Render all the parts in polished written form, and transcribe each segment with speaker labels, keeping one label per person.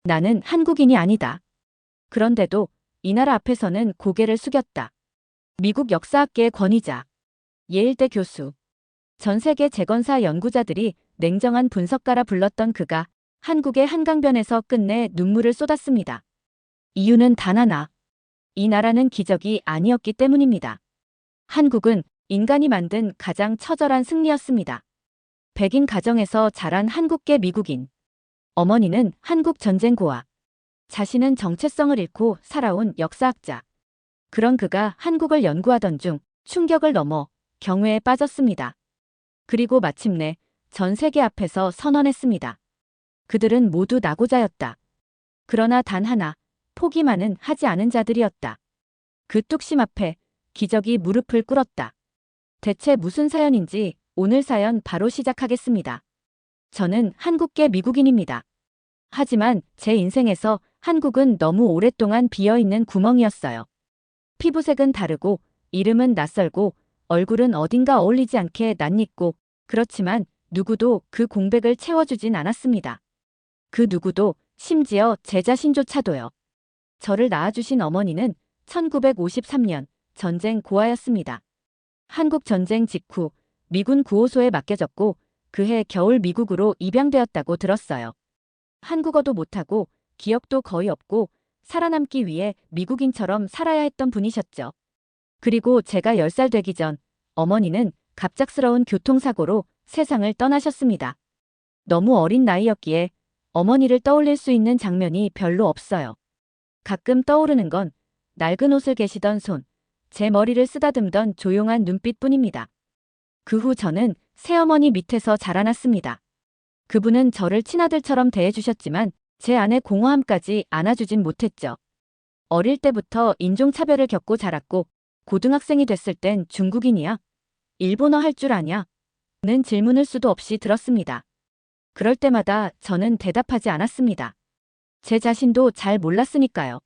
Speaker 1: 나는 한국인이 아니다. 그런데도 이 나라 앞에서는 고개를 숙였다. 미국 역사학계의 권위자, 예일대 교수, 전 세계 재건사 연구자들이 냉정한 분석가라 불렀던 그가 한국의 한강변에서 끝내 눈물을 쏟았습니다. 이유는 단 하나. 이 나라는 기적이 아니었기 때문입니다. 한국은 인간이 만든 가장 처절한 승리였습니다. 백인 가정에서 자란 한국계 미국인. 어머니는 한국 전쟁 고아. 자신은 정체성을 잃고 살아온 역사학자. 그런 그가 한국을 연구하던 중 충격을 넘어 경외에 빠졌습니다. 그리고 마침내 전 세계 앞에서 선언했습니다. 그들은 모두 낙오자였다. 그러나 단 하나, 포기만은 하지 않은 자들이었다. 그 뚝심 앞에 기적이 무릎을 꿇었다. 대체 무슨 사연인지 오늘 사연 바로 시작하겠습니다. 저는 한국계 미국인입니다. 하지만 제 인생에서 한국은 너무 오랫동안 비어있는 구멍이었어요. 피부색은 다르고 이름은 낯설고 얼굴은 어딘가 어울리지 않게 낯익고 그렇지만 누구도 그 공백을 채워주진 않았습니다. 그 누구도 심지어 제 자신조차도요. 저를 낳아주신 어머니는 1953년 전쟁 고아였습니다. 한국 전쟁 직후 미군 구호소에 맡겨졌고 그해 겨울 미국으로 입양되었다고 들었어요. 한국어도 못하고 기억도 거의 없고 살아남기 위해 미국인처럼 살아야 했던 분이셨죠. 그리고 제가 10살 되기 전 어머니는 갑작스러운 교통사고로 세상을 떠나셨습니다. 너무 어린 나이였기에 어머니를 떠올릴 수 있는 장면이 별로 없어요. 가끔 떠오르는 건 낡은 옷을 개시던 손, 제 머리를 쓰다듬던 조용한 눈빛뿐입니다. 그 후 저는 새어머니 밑에서 자라났습니다. 그분은 저를 친아들처럼 대해주셨지만 제 안의 공허함까지 안아주진 못했죠. 어릴 때부터 인종차별을 겪고 자랐고 고등학생이 됐을 땐 중국인이야? 일본어 할 줄 아냐? 는 질문을 수도 없이 들었습니다. 그럴 때마다 저는 대답하지 않았습니다. 제 자신도 잘 몰랐으니까요.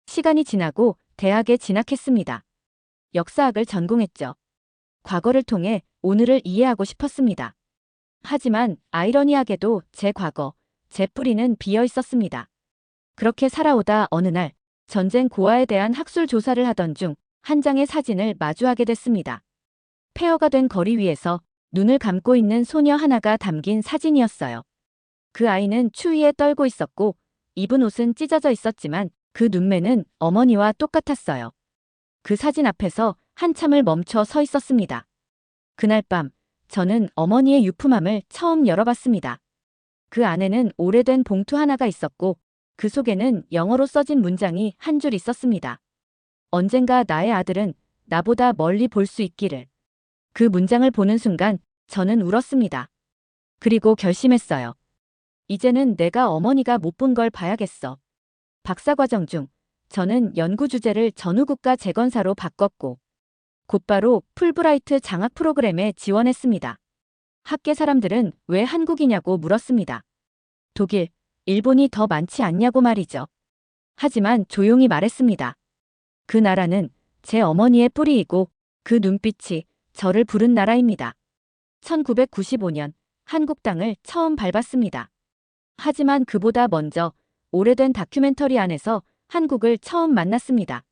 Speaker 1: 시간이 지나고 대학에 진학했습니다. 역사학을 전공했죠. 과거를 통해 오늘을 이해하고 싶었습니다. 하지만 아이러니하게도 제 과거, 제 뿌리는 비어 있었습니다. 그렇게 살아오다 어느 날 전쟁 고아에 대한 학술 조사를 하던 중 한 장의 사진을 마주하게 됐습니다. 폐허가 된 거리 위에서 눈을 감고 있는 소녀 하나가 담긴 사진이었어요. 그 아이는 추위에 떨고 있었고 입은 옷은 찢어져 있었지만 그 눈매는 어머니와 똑같았어요. 그 사진 앞에서 한참을 멈춰 서 있었습니다. 그날 밤 저는 어머니의 유품함을 처음 열어봤습니다. 그 안에는 오래된 봉투 하나가 있었고 그 속에는 영어로 써진 문장이 한 줄 있었습니다. 언젠가 나의 아들은 나보다 멀리 볼 수 있기를. 그 문장을 보는 순간 저는 울었습니다. 그리고 결심했어요. 이제는 내가 어머니가 못 본 걸 봐야겠어. 박사과정 중 저는 연구 주제를 전후국가 재건사로 바꿨고 곧바로 풀브라이트 장학 프로그램에 지원했습니다. 학계 사람들은 왜 한국이냐고 물었습니다. 독일, 일본이 더 많지 않냐고 말이죠. 하지만 조용히 말했습니다. 그 나라는 제 어머니의 뿌리이고 그 눈빛이 저를 부른 나라입니다. 1995년 한국 땅을 처음 밟았습니다. 하지만 그보다 먼저 오래된 다큐멘터리 안에서 한국을 처음 만났습니다.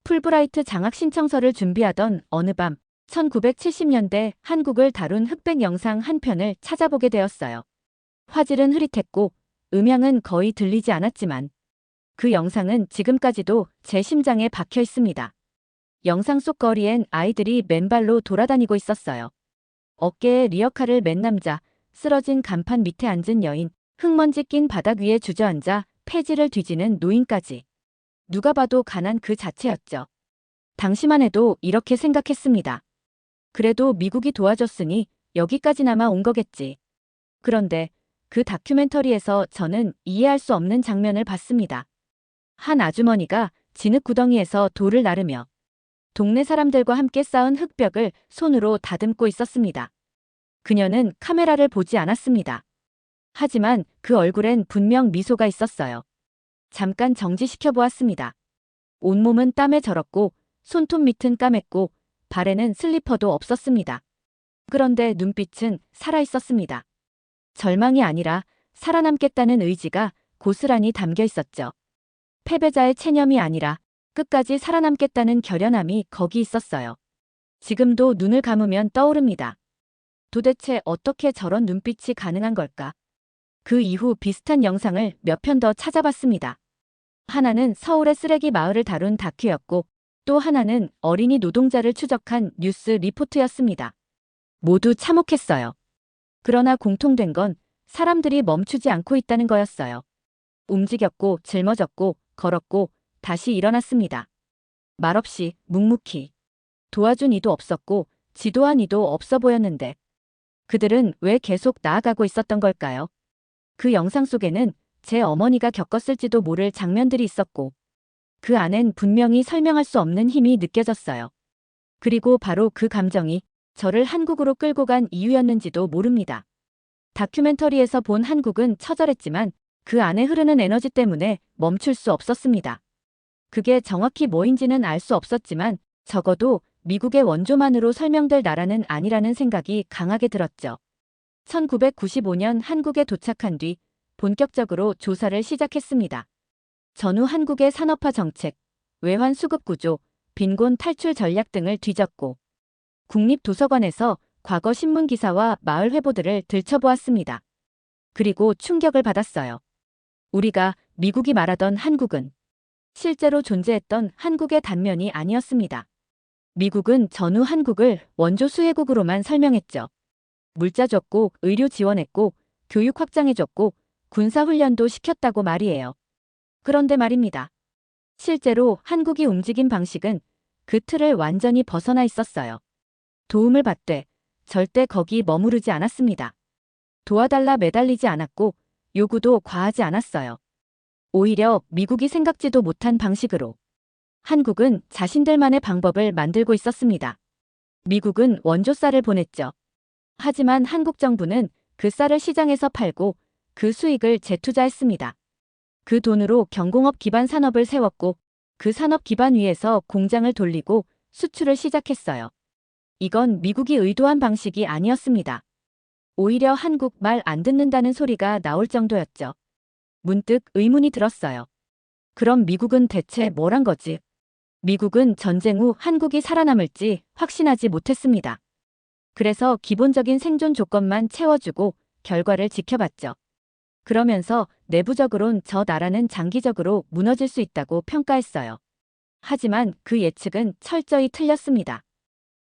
Speaker 1: 풀브라이트 장학 신청서를 준비하던 어느 밤 1970년대 한국을 다룬 흑백 영상 한 편을 찾아보게 되었어요. 화질은 흐릿했고 음향은 거의 들리지 않았지만 그 영상은 지금까지도 제 심장에 박혀 있습니다. 영상 속 거리엔 아이들이 맨발로 돌아다니고 있었어요. 어깨에 리어카를 맨 남자, 쓰러진 간판 밑에 앉은 여인, 흙먼지 낀 바닥 위에 주저앉아 폐지를 뒤지는 노인까지. 누가 봐도 가난 그 자체였죠. 당시만 해도 이렇게 생각했습니다. 그래도 미국이 도와줬으니 여기까지나마 온 거겠지. 그런데 그 다큐멘터리에서 저는 이해할 수 없는 장면을 봤습니다. 한 아주머니가 진흙 구덩이에서 돌을 나르며 동네 사람들과 함께 쌓은 흙벽을 손으로 다듬고 있었습니다. 그녀는 카메라를 보지 않았습니다. 하지만 그 얼굴엔 분명 미소가 있었어요. 잠깐 정지시켜 보았습니다. 온몸은 땀에 절었고 손톱 밑은 까맸고 발에는 슬리퍼도 없었습니다. 그런데 눈빛은 살아있었습니다. 절망이 아니라 살아남겠다는 의지가 고스란히 담겨 있었죠. 패배자의 체념이 아니라 끝까지 살아남겠다는 결연함이 거기 있었어요. 지금도 눈을 감으면 떠오릅니다. 도대체 어떻게 저런 눈빛이 가능한 걸까? 그 이후 비슷한 영상을 몇 편 더 찾아봤습니다. 하나는 서울의 쓰레기 마을을 다룬 다큐였고 또 하나는 어린이 노동자를 추적한 뉴스 리포트였습니다. 모두 참혹했어요. 그러나 공통된 건 사람들이 멈추지 않고 있다는 거였어요. 움직였고 짊어졌고 걸었고 다시 일어났습니다. 말없이 묵묵히. 도와준 이도 없었고 지도한 이도 없어 보였는데 그들은 왜 계속 나아가고 있었던 걸까요? 그 영상 속에는 제 어머니가 겪었을지도 모를 장면들이 있었고 그 안엔 분명히 설명할 수 없는 힘이 느껴졌어요. 그리고 바로 그 감정이 저를 한국으로 끌고 간 이유였는지도 모릅니다. 다큐멘터리에서 본 한국은 처절했지만 그 안에 흐르는 에너지 때문에 멈출 수 없었습니다. 그게 정확히 뭐인지는 알 수 없었지만 적어도 미국의 원조만으로 설명될 나라는 아니라는 생각이 강하게 들었죠. 1995년 한국에 도착한 뒤 본격적으로 조사를 시작했습니다. 전후 한국의 산업화 정책, 외환 수급 구조, 빈곤 탈출 전략 등을 뒤졌고 국립도서관에서 과거 신문 기사와 마을 회보들을 들춰보았습니다. 그리고 충격을 받았어요. 우리가 미국이 말하던 한국은 실제로 존재했던 한국의 단면이 아니었습니다. 미국은 전후 한국을 원조 수혜국으로만 설명했죠. 물자 줬고 의료 지원했고 교육 확장해줬고 군사훈련도 시켰다고 말이에요. 그런데 말입니다. 실제로 한국이 움직인 방식은 그 틀을 완전히 벗어나 있었어요. 도움을 받되 절대 거기 머무르지 않았습니다. 도와달라 매달리지 않았고 요구도 과하지 않았어요. 오히려 미국이 생각지도 못한 방식으로 한국은 자신들만의 방법을 만들고 있었습니다. 미국은 원조 쌀을 보냈죠. 하지만 한국 정부는 그 쌀을 시장에서 팔고 그 수익을 재투자했습니다. 그 돈으로 경공업 기반 산업을 세웠고 그 산업 기반 위에서 공장을 돌리고 수출을 시작했어요. 이건 미국이 의도한 방식이 아니었습니다. 오히려 한국 말 안 듣는다는 소리가 나올 정도였죠. 문득 의문이 들었어요. 그럼 미국은 대체 뭘 한 거지? 미국은 전쟁 후 한국이 살아남을지 확신하지 못했습니다. 그래서 기본적인 생존 조건만 채워주고 결과를 지켜봤죠. 그러면서 내부적으론 저 나라는 장기적으로 무너질 수 있다고 평가했어요. 하지만 그 예측은 철저히 틀렸습니다.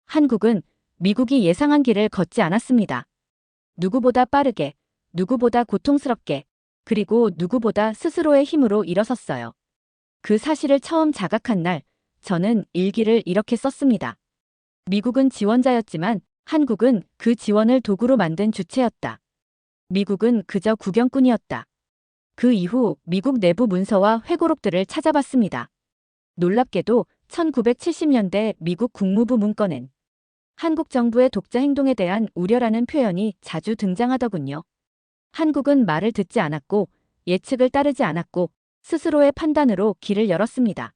Speaker 1: 한국은 미국이 예상한 길을 걷지 않았습니다. 누구보다 빠르게, 누구보다 고통스럽게, 그리고 누구보다 스스로의 힘으로 일어섰어요. 그 사실을 처음 자각한 날, 저는 일기를 이렇게 썼습니다. 미국은 지원자였지만 한국은 그 지원을 도구로 만든 주체였다. 미국은 그저 구경꾼이었다. 그 이후 미국 내부 문서와 회고록들을 찾아봤습니다. 놀랍게도 1970년대 미국 국무부 문건엔 한국 정부의 독자 행동에 대한 우려라는 표현이 자주 등장하더군요. 한국은 말을 듣지 않았고 예측을 따르지 않았고 스스로의 판단으로 길을 열었습니다.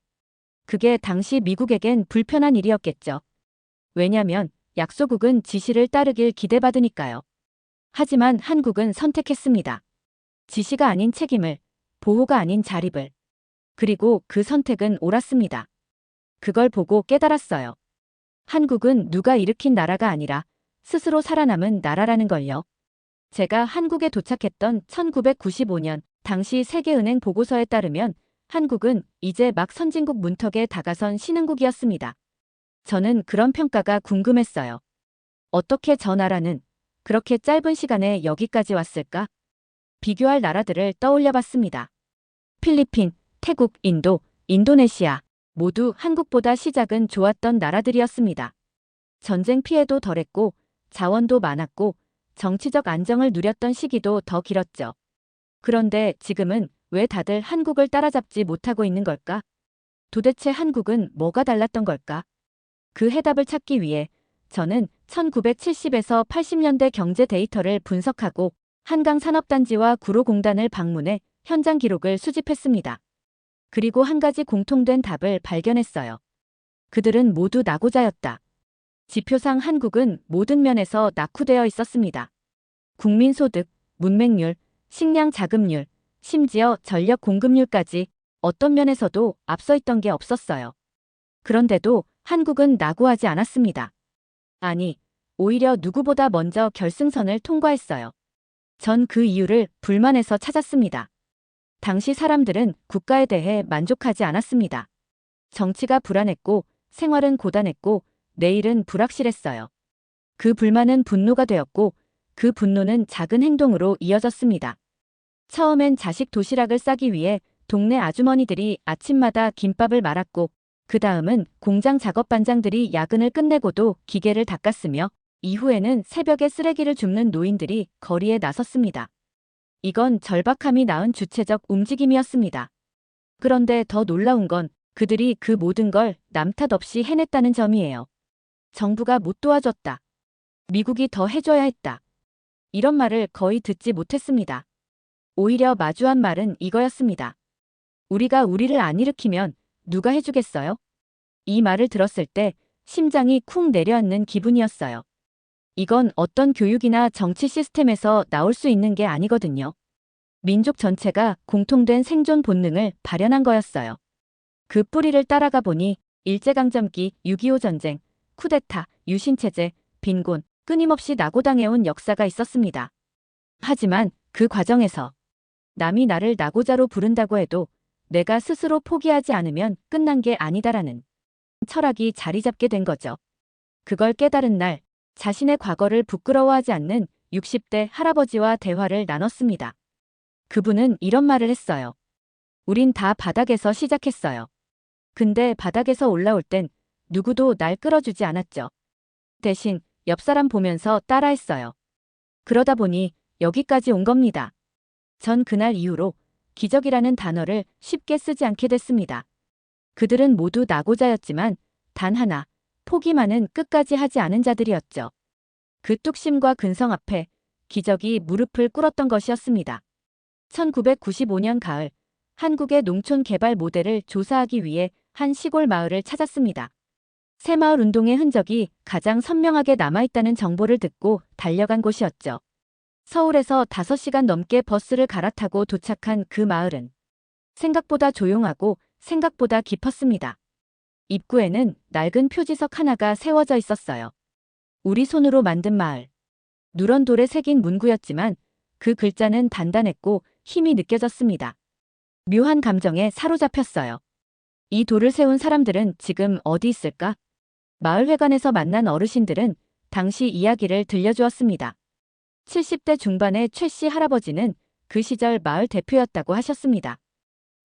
Speaker 1: 그게 당시 미국에겐 불편한 일이었겠죠. 왜냐면 약소국은 지시를 따르길 기대받으니까요. 하지만 한국은 선택했습니다. 지시가 아닌 책임을, 보호가 아닌 자립을. 그리고 그 선택은 옳았습니다. 그걸 보고 깨달았어요. 한국은 누가 일으킨 나라가 아니라 스스로 살아남은 나라라는 걸요. 제가 한국에 도착했던 1995년 당시 세계은행 보고서에 따르면 한국은 이제 막 선진국 문턱에 다가선 신흥국이었습니다. 저는 그런 평가가 궁금했어요. 어떻게 저 나라는 그렇게 짧은 시간에 여기까지 왔을까? 비교할 나라들을 떠올려봤습니다. 필리핀, 태국, 인도, 인도네시아 모두 한국보다 시작은 좋았던 나라들이었습니다. 전쟁 피해도 덜했고 자원도 많았고 정치적 안정을 누렸던 시기도 더 길었죠. 그런데 지금은 왜 다들 한국을 따라잡지 못하고 있는 걸까? 도대체 한국은 뭐가 달랐던 걸까? 그 해답을 찾기 위해 저는 1970에서 80년대 경제 데이터를 분석하고 한강산업단지와 구로공단을 방문해 현장 기록을 수집했습니다. 그리고 한 가지 공통된 답을 발견했어요. 그들은 모두 낙오자였다. 지표상 한국은 모든 면에서 낙후되어 있었습니다. 국민소득, 문맹률, 식량 자급률, 심지어 전력 공급률까지 어떤 면에서도 앞서 있던 게 없었어요. 그런데도 한국은 낙오하지 않았습니다. 아니, 오히려 누구보다 먼저 결승선을 통과했어요. 전 그 이유를 불만에서 찾았습니다. 당시 사람들은 국가에 대해 만족하지 않았습니다. 정치가 불안했고, 생활은 고단했고, 내일은 불확실했어요. 그 불만은 분노가 되었고, 그 분노는 작은 행동으로 이어졌습니다. 처음엔 자식 도시락을 싸기 위해 동네 아주머니들이 아침마다 김밥을 말았고, 그 다음은 공장 작업반장들이 야근을 끝내고도 기계를 닦았으며, 이후에는 새벽에 쓰레기를 줍는 노인들이 거리에 나섰습니다. 이건 절박함이 낳은 주체적 움직임이었습니다. 그런데 더 놀라운 건 그들이 그 모든 걸 남 탓 없이 해냈다는 점이에요. 정부가 못 도와줬다. 미국이 더 해줘야 했다. 이런 말을 거의 듣지 못했습니다. 오히려 마주한 말은 이거였습니다. 우리가 우리를 안 일으키면 누가 해주겠어요? 이 말을 들었을 때 심장이 쿵 내려앉는 기분이었어요. 이건 어떤 교육이나 정치 시스템에서 나올 수 있는 게 아니거든요. 민족 전체가 공통된 생존 본능을 발현한 거였어요. 그 뿌리를 따라가 보니 일제강점기, 6.25 전쟁, 쿠데타, 유신체제, 빈곤, 끊임없이 낙오당해온 역사가 있었습니다. 하지만 그 과정에서 남이 나를 낙오자로 부른다고 해도 내가 스스로 포기하지 않으면 끝난 게 아니다라는 철학이 자리 잡게 된 거죠. 그걸 깨달은 날 자신의 과거를 부끄러워하지 않는 60대 할아버지와 대화를 나눴습니다. 그분은 이런 말을 했어요. 우린 다 바닥에서 시작했어요. 근데 바닥에서 올라올 땐 누구도 날 끌어주지 않았죠. 대신 옆 사람 보면서 따라했어요. 그러다 보니 여기까지 온 겁니다. 전 그날 이후로 기적이라는 단어를 쉽게 쓰지 않게 됐습니다. 그들은 모두 낙오자였지만 단 하나, 포기만은 끝까지 하지 않은 자들이었죠. 그 뚝심과 근성 앞에 기적이 무릎을 꿇었던 것이었습니다. 1995년 가을, 한국의 농촌 개발 모델을 조사하기 위해 한 시골 마을을 찾았습니다. 새마을 운동의 흔적이 가장 선명하게 남아있다는 정보를 듣고 달려간 곳이었죠. 서울에서 5시간 넘게 버스를 갈아타고 도착한 그 마을은 생각보다 조용하고 생각보다 깊었습니다. 입구에는 낡은 표지석 하나가 세워져 있었어요. 우리 손으로 만든 마을. 누런 돌에 새긴 문구였지만 그 글자는 단단했고 힘이 느껴졌습니다. 묘한 감정에 사로잡혔어요. 이 돌을 세운 사람들은 지금 어디 있을까? 마을회관에서 만난 어르신들은 당시 이야기를 들려주었습니다. 70대 중반의 최 씨 할아버지는 그 시절 마을 대표였다고 하셨습니다.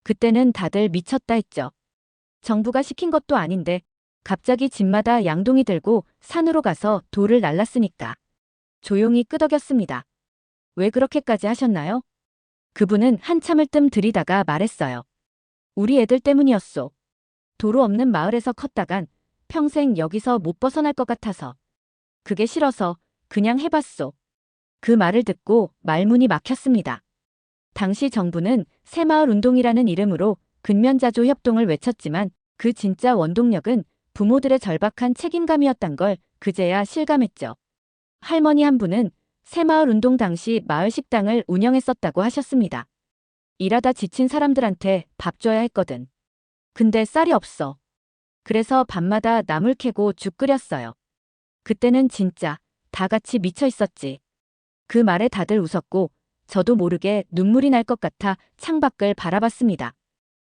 Speaker 1: 그때는 다들 미쳤다 했죠. 정부가 시킨 것도 아닌데 갑자기 집마다 양동이 들고 산으로 가서 돌을 날랐으니까. 조용히 끄덕였습니다. 왜 그렇게까지 하셨나요? 그분은 한참을 뜸 들이다가 말했어요. 우리 애들 때문이었소. 도로 없는 마을에서 컸다간 평생 여기서 못 벗어날 것 같아서. 그게 싫어서 그냥 해봤소. 그 말을 듣고 말문이 막혔습니다. 당시 정부는 새마을 운동이라는 이름으로 근면자조 협동을 외쳤지만 그 진짜 원동력은 부모들의 절박한 책임감이었단 걸 그제야 실감했죠. 할머니 한 분은 새마을 운동 당시 마을 식당을 운영했었다고 하셨습니다. 일하다 지친 사람들한테 밥 줘야 했거든. 근데 쌀이 없어. 그래서 밤마다 나물 캐고 죽 끓였어요. 그때는 진짜 다 같이 미쳐 있었지. 그 말에 다들 웃었고 저도 모르게 눈물이 날 것 같아 창밖을 바라봤습니다.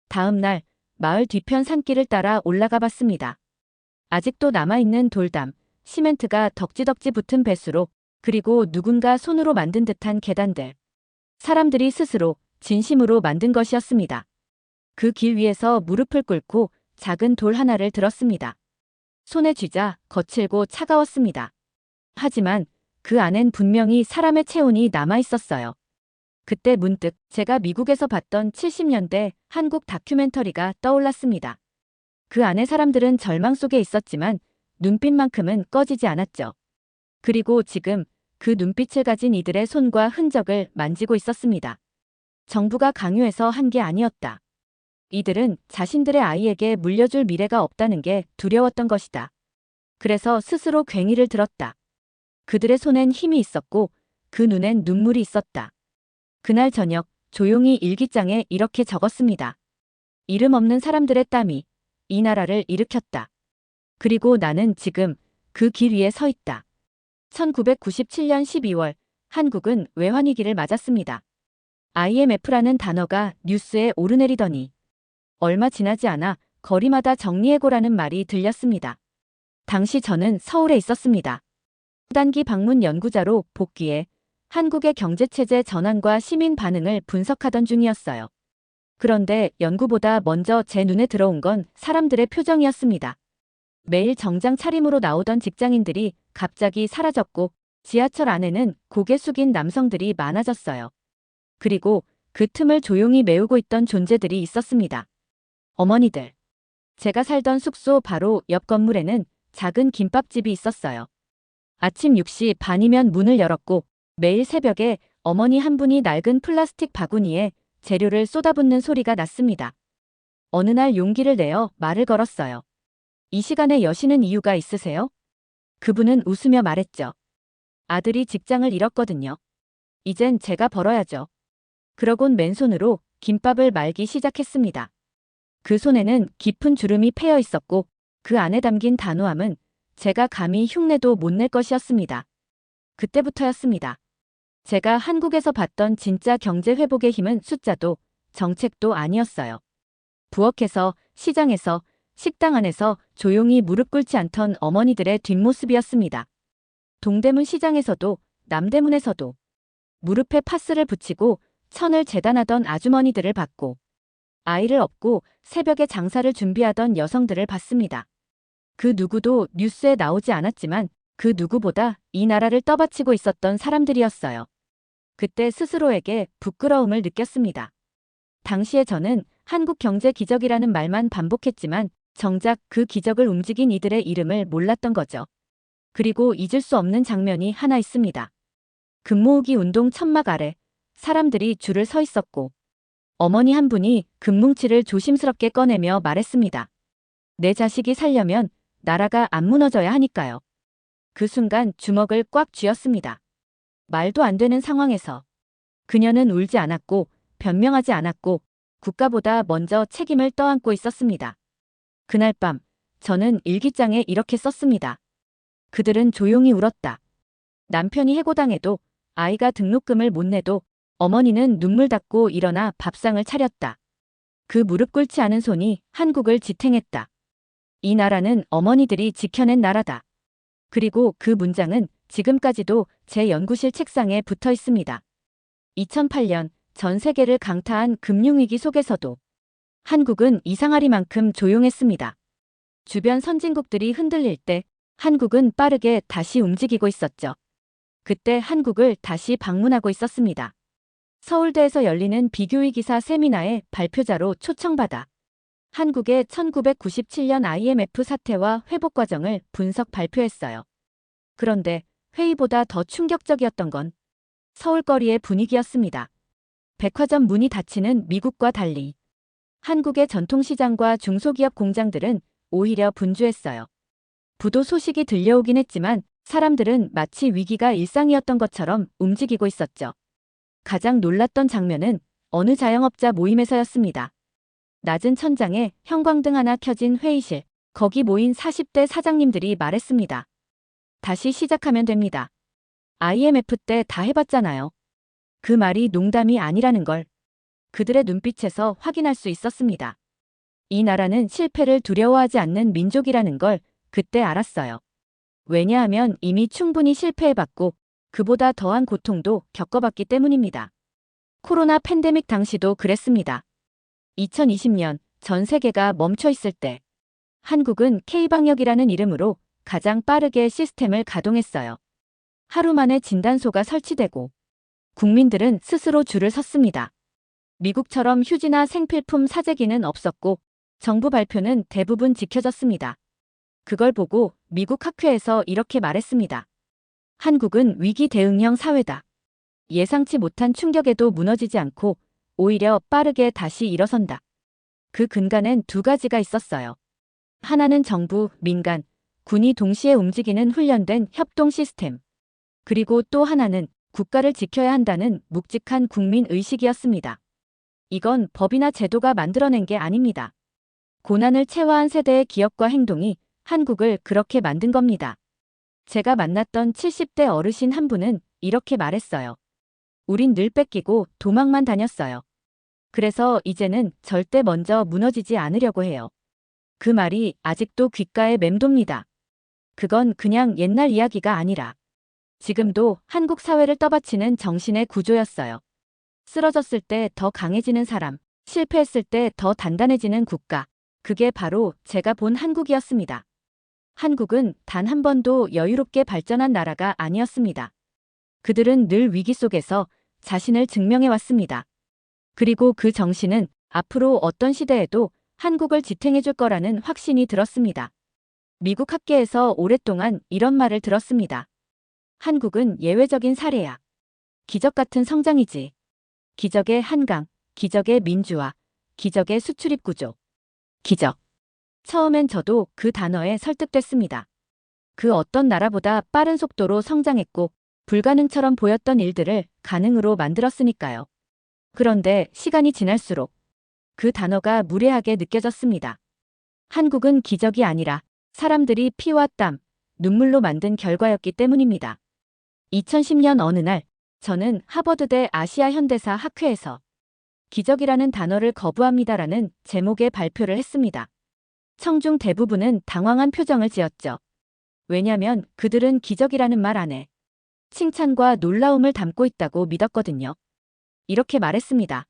Speaker 1: 다음 날 마을 뒤편 산길을 따라 올라가 봤습니다. 아직도 남아있는 돌담, 시멘트가 덕지덕지 붙은 배수로 그리고 누군가 손으로 만든 듯한 계단들. 사람들이 스스로 진심으로 만든 것이었습니다. 그 길 위에서 무릎을 꿇고 작은 돌 하나를 들었습니다. 손에 쥐자 거칠고 차가웠습니다. 하지만 그 안엔 분명히 사람의 체온이 남아있었어요. 그때 문득 제가 미국에서 봤던 70년대 한국 다큐멘터리가 떠올랐습니다. 그 안에 사람들은 절망 속에 있었지만 눈빛만큼은 꺼지지 않았죠. 그리고 지금 그 눈빛을 가진 이들의 손과 흔적을 만지고 있었습니다. 정부가 강요해서 한 게 아니었다. 이들은 자신들의 아이에게 물려줄 미래가 없다는 게 두려웠던 것이다. 그래서 스스로 괭이를 들었다. 그들의 손엔 힘이 있었고 그 눈엔 눈물이 있었다. 그날 저녁 조용히 일기장에 이렇게 적었습니다. 이름 없는 사람들의 땀이 이 나라를 일으켰다. 그리고 나는 지금 그 길 위에 서 있다. 1997년 12월 한국은 외환위기를 맞았습니다. IMF라는 단어가 뉴스에 오르내리더니 얼마 지나지 않아 거리마다 정리해고라는 말이 들렸습니다. 당시 저는 서울에 있었습니다. 단기 방문 연구자로 복귀해 한국의 경제체제 전환과 시민 반응을 분석하던 중이었어요. 그런데 연구보다 먼저 제 눈에 들어온 건 사람들의 표정이었습니다. 매일 정장 차림으로 나오던 직장인들이 갑자기 사라졌고 지하철 안에는 고개 숙인 남성들이 많아졌어요. 그리고 그 틈을 조용히 메우고 있던 존재들이 있었습니다. 어머니들. 제가 살던 숙소 바로 옆 건물에는 작은 김밥집이 있었어요. 아침 6시 반이면 문을 열었고 매일 새벽에 어머니 한 분이 낡은 플라스틱 바구니에 재료를 쏟아붓는 소리가 났습니다. 어느 날 용기를 내어 말을 걸었어요. 이 시간에 여시는 이유가 있으세요? 그분은 웃으며 말했죠. 아들이 직장을 잃었거든요. 이젠 제가 벌어야죠. 그러곤 맨손으로 김밥을 말기 시작했습니다. 그 손에는 깊은 주름이 패여 있었고 그 안에 담긴 단호함은 제가 감히 흉내도 못 낼 것이었습니다. 그때부터였습니다. 제가 한국에서 봤던 진짜 경제 회복의 힘은 숫자도 정책도 아니었어요. 부엌에서, 시장에서, 식당 안에서 조용히 무릎 꿇지 않던 어머니들의 뒷모습이었습니다. 동대문 시장에서도 남대문에서도 무릎에 파스를 붙이고 천을 재단하던 아주머니들을 봤고 아이를 업고 새벽에 장사를 준비하던 여성들을 봤습니다. 그 누구도 뉴스에 나오지 않았지만 그 누구보다 이 나라를 떠받치고 있었던 사람들이었어요. 그때 스스로에게 부끄러움을 느꼈습니다. 당시에 저는 한국 경제 기적이라는 말만 반복했지만 정작 그 기적을 움직인 이들의 이름을 몰랐던 거죠. 그리고 잊을 수 없는 장면이 하나 있습니다. 금모으기 운동 천막 아래 사람들이 줄을 서 있었고 어머니 한 분이 금뭉치를 조심스럽게 꺼내며 말했습니다. 내 자식이 살려면 나라가 안 무너져야 하니까요. 그 순간 주먹을 꽉 쥐었습니다. 말도 안 되는 상황에서 그녀는 울지 않았고 변명하지 않았고 국가보다 먼저 책임을 떠안고 있었습니다. 그날 밤 저는 일기장에 이렇게 썼습니다. 그들은 조용히 울었다. 남편이 해고당해도 아이가 등록금을 못 내도 어머니는 눈물 닦고 일어나 밥상을 차렸다. 그 무릎 꿇지 않은 손이 한국을 지탱했다. 이 나라는 어머니들이 지켜낸 나라다. 그리고 그 문장은 지금까지도 제 연구실 책상에 붙어 있습니다. 2008년 전 세계를 강타한 금융위기 속에서도 한국은 이상하리만큼 조용했습니다. 주변 선진국들이 흔들릴 때 한국은 빠르게 다시 움직이고 있었죠. 그때 한국을 다시 방문하고 있었습니다. 서울대에서 열리는 비교위 기사 세미나의 발표자로 초청받아 한국의 1997년 IMF 사태와 회복 과정을 분석 발표했어요. 그런데 회의보다 더 충격적이었던 건 서울거리의 분위기였습니다. 백화점 문이 닫히는 미국과 달리 한국의 전통시장과 중소기업 공장들은 오히려 분주했어요. 부도 소식이 들려오긴 했지만 사람들은 마치 위기가 일상이었던 것처럼 움직이고 있었죠. 가장 놀랐던 장면은 어느 자영업자 모임에서였습니다. 낮은 천장에 형광등 하나 켜진 회의실, 거기 모인 40대 사장님들이 말했습니다. 다시 시작하면 됩니다. IMF 때 다 해봤잖아요. 그 말이 농담이 아니라는 걸 그들의 눈빛에서 확인할 수 있었습니다. 이 나라는 실패를 두려워하지 않는 민족이라는 걸 그때 알았어요. 왜냐하면 이미 충분히 실패해봤고 그보다 더한 고통도 겪어봤기 때문입니다. 코로나 팬데믹 당시도 그랬습니다. 2020년 전 세계가 멈춰 있을 때 한국은 K방역이라는 이름으로 가장 빠르게 시스템을 가동했어요. 하루 만에 진단소가 설치되고 국민들은 스스로 줄을 섰습니다. 미국처럼 휴지나 생필품 사재기는 없었고 정부 발표는 대부분 지켜졌습니다. 그걸 보고 미국 학회에서 이렇게 말했습니다. 한국은 위기 대응형 사회다. 예상치 못한 충격에도 무너지지 않고 오히려 빠르게 다시 일어선다. 그 근간엔 두 가지가 있었어요. 하나는 정부, 민간, 군이 동시에 움직이는 훈련된 협동 시스템. 그리고 또 하나는 국가를 지켜야 한다는 묵직한 국민 의식이었습니다. 이건 법이나 제도가 만들어낸 게 아닙니다. 고난을 체화한 세대의 기억과 행동이 한국을 그렇게 만든 겁니다. 제가 만났던 70대 어르신 한 분은 이렇게 말했어요. 우린 늘 뺏기고 도망만 다녔어요. 그래서 이제는 절대 먼저 무너지지 않으려고 해요. 그 말이 아직도 귓가에 맴돕니다. 그건 그냥 옛날 이야기가 아니라 지금도 한국 사회를 떠받치는 정신의 구조였어요. 쓰러졌을 때 더 강해지는 사람, 실패했을 때 더 단단해지는 국가. 그게 바로 제가 본 한국이었습니다. 한국은 단 한 번도 여유롭게 발전한 나라가 아니었습니다. 그들은 늘 위기 속에서 자신을 증명해 왔습니다. 그리고 그 정신은 앞으로 어떤 시대에도 한국을 지탱해 줄 거라는 확신이 들었습니다. 미국 학계에서 오랫동안 이런 말을 들었습니다. 한국은 예외적인 사례야. 기적 같은 성장이지. 기적의 한강, 기적의 민주화, 기적의 수출입 구조. 기적. 처음엔 저도 그 단어에 설득됐습니다. 그 어떤 나라보다 빠른 속도로 성장했고 불가능처럼 보였던 일들을 가능으로 만들었으니까요. 그런데 시간이 지날수록 그 단어가 무례하게 느껴졌습니다. 한국은 기적이 아니라 사람들이 피와 땀, 눈물로 만든 결과였기 때문입니다. 2010년 어느 날 저는 하버드대 아시아 현대사 학회에서 기적이라는 단어를 거부합니다라는 제목의 발표를 했습니다. 청중 대부분은 당황한 표정을 지었죠. 왜냐면 그들은 기적이라는 말 안에 칭찬과 놀라움을 담고 있다고 믿었거든요. 이렇게 말했습니다.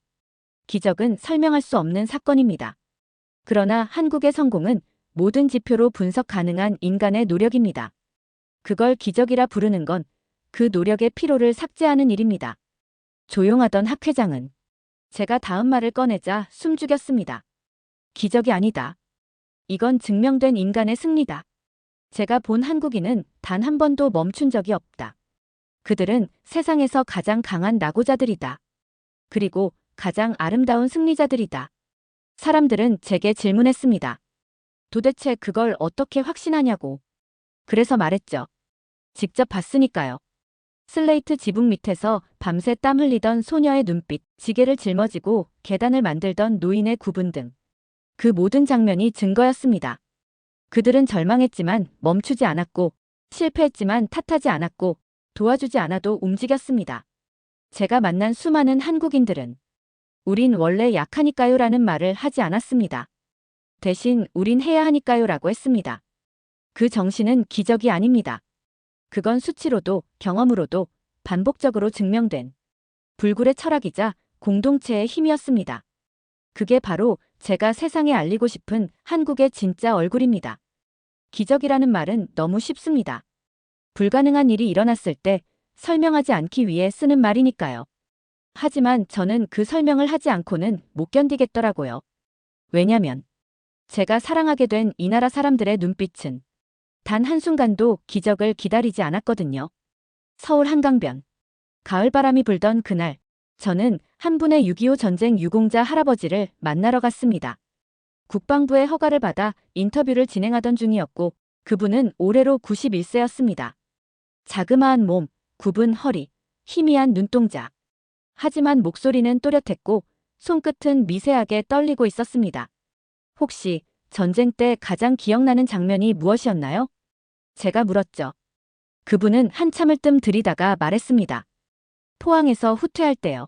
Speaker 1: 기적은 설명할 수 없는 사건입니다. 그러나 한국의 성공은 모든 지표로 분석 가능한 인간의 노력입니다. 그걸 기적이라 부르는 건 그 노력의 피로를 삭제하는 일입니다. 조용하던 학회장은 제가 다음 말을 꺼내자 숨죽였습니다. 기적이 아니다. 이건 증명된 인간의 승리다. 제가 본 한국인은 단 한 번도 멈춘 적이 없다. 그들은 세상에서 가장 강한 낙오자들이다. 그리고 가장 아름다운 승리자들이다. 사람들은 제게 질문했습니다. 도대체 그걸 어떻게 확신하냐고. 그래서 말했죠. 직접 봤으니까요. 슬레이트 지붕 밑에서 밤새 땀 흘리던 소녀의 눈빛, 지게를 짊어지고 계단을 만들던 노인의 구분 등 그 모든 장면이 증거였습니다. 그들은 절망했지만 멈추지 않았고 실패했지만 탓하지 않았고 도와주지 않아도 움직였습니다. 제가 만난 수많은 한국인들은 우린 원래 약하니까요 라는 말을 하지 않았습니다. 대신 우린 해야 하니까요 라고 했습니다. 그 정신은 기적이 아닙니다. 그건 수치로도 경험으로도 반복적으로 증명된 불굴의 철학이자 공동체의 힘이었습니다. 그게 바로 제가 세상에 알리고 싶은 한국의 진짜 얼굴입니다. 기적이라는 말은 너무 쉽습니다. 불가능한 일이 일어났을 때 설명하지 않기 위해 쓰는 말이니까요. 하지만 저는 그 설명을 하지 않고는 못 견디겠더라고요. 왜냐면 제가 사랑하게 된 이 나라 사람들의 눈빛은 단 한순간도 기적을 기다리지 않았거든요. 서울 한강변. 가을바람이 불던 그날, 저는 한 분의 6.25 전쟁 유공자 할아버지를 만나러 갔습니다. 국방부의 허가를 받아 인터뷰를 진행하던 중이었고, 그분은 올해로 91세였습니다. 자그마한 몸, 굽은 허리, 희미한 눈동자. 하지만 목소리는 또렷했고, 손끝은 미세하게 떨리고 있었습니다. 혹시 전쟁 때 가장 기억나는 장면이 무엇이었나요? 제가 물었죠. 그분은 한참을 뜸 들이다가 말했습니다. 포항에서 후퇴할 때요.